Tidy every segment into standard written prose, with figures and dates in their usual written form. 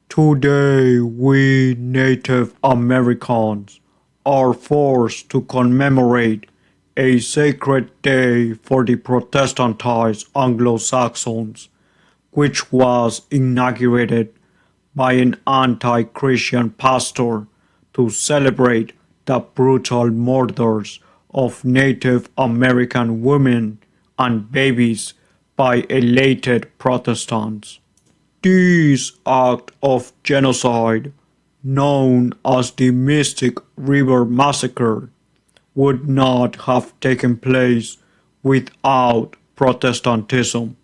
Today, we Native Americans are forced to commemorate a sacred day for the Protestantized Anglo-Saxons, which was inaugurated by an anti-Christian pastor to celebrate the brutal murders of Native American women and babies by elated Protestants. This act of genocide, known as the Mystic River Massacre, would not have taken place without Protestantism,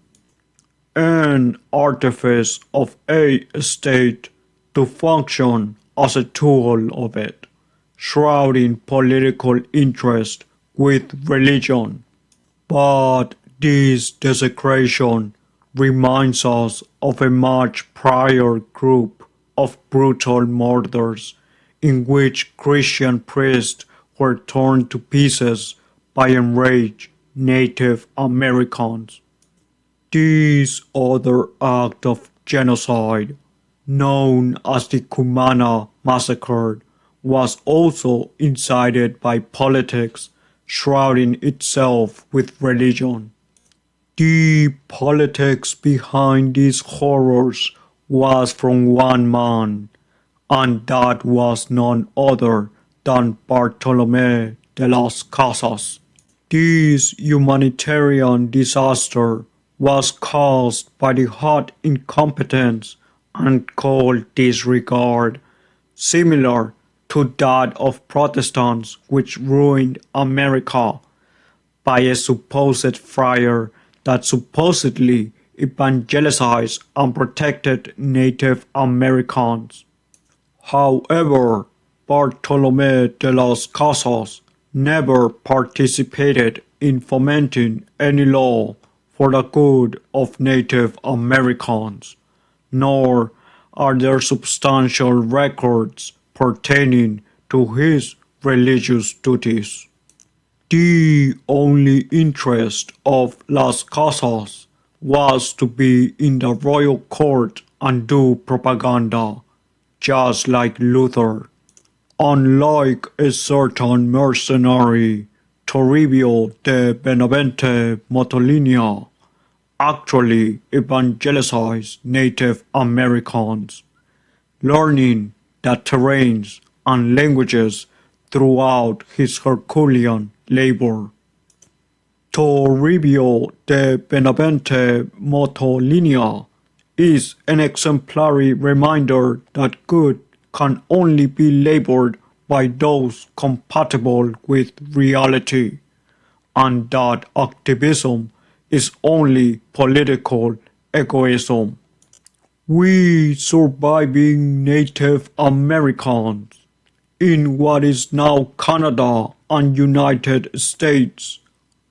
an artifice of a state to function as a tool of it, shrouding political interest with religion. But this desecration reminds us of a much prior group of brutal murders in which Christian priests were torn to pieces by enraged Native Americans. This other act of genocide, known as the Kumana Massacre, was also incited by politics, shrouding itself with religion. The politics behind these horrors was from one man, and that was none other than Bartolomé de las Casas. This humanitarian disaster was caused by the hot incompetence and cold disregard, similar to that of Protestants which ruined America, by a supposed friar that supposedly evangelized and protected Native Americans. However, Bartolomé de las Casas never participated in fomenting any law for the good of Native Americans, nor are there substantial records pertaining to his religious duties. The only interest of Las Casas was to be in the royal court and do propaganda, just like Luther. Unlike a certain mercenary, Toribio de Benavente Motolinia actually evangelized Native Americans, learning the terrains and languages throughout his Herculean labor. Toribio de Benavente Motolinia is an exemplary reminder that good can only be labored by those compatible with reality, and that activism is only political egoism. We surviving Native Americans in what is now Canada and United States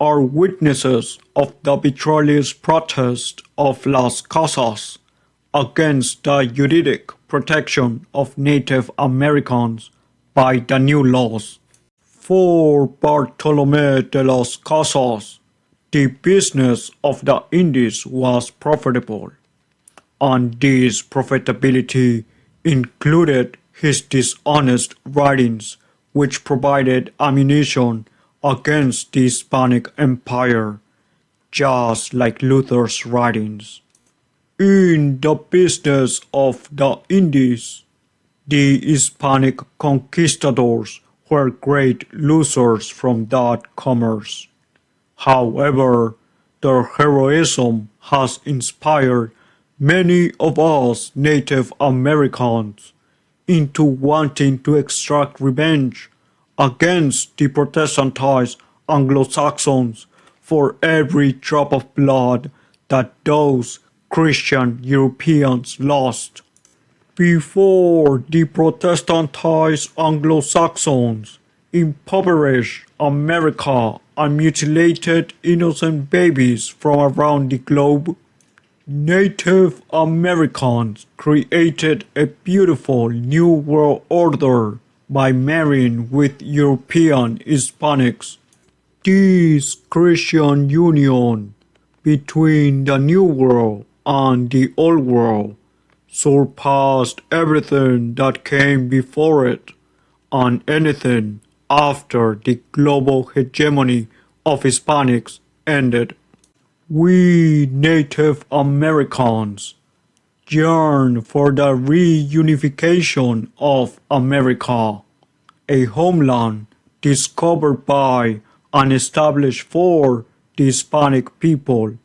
are witnesses of the victorious protest of Las Casas against the juridic protection of Native Americans by the new laws. For Bartolomé de las Casas, the business of the Indies was profitable, and this profitability included his dishonest writings, which provided ammunition against the Hispanic Empire, just like Luther's writings. In the business of the Indies, the Hispanic conquistadors were great losers from that commerce. However, their heroism has inspired many of us Native Americans into wanting to extract revenge against the Protestantized Anglo-Saxons for every drop of blood that those Christian Europeans lost. Before the Protestantized Anglo-Saxons impoverished America and mutilated innocent babies from around the globe, Native Americans created a beautiful new world order by marrying with European Hispanics. This Christian union between the New World and the Old World surpassed everything that came before it and anything after the global hegemony of Hispanics ended. We Native Americans yearn for the reunification of America, a homeland discovered by and established for the Hispanic people,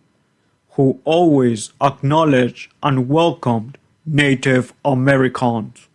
who always acknowledged and welcomed Native Americans.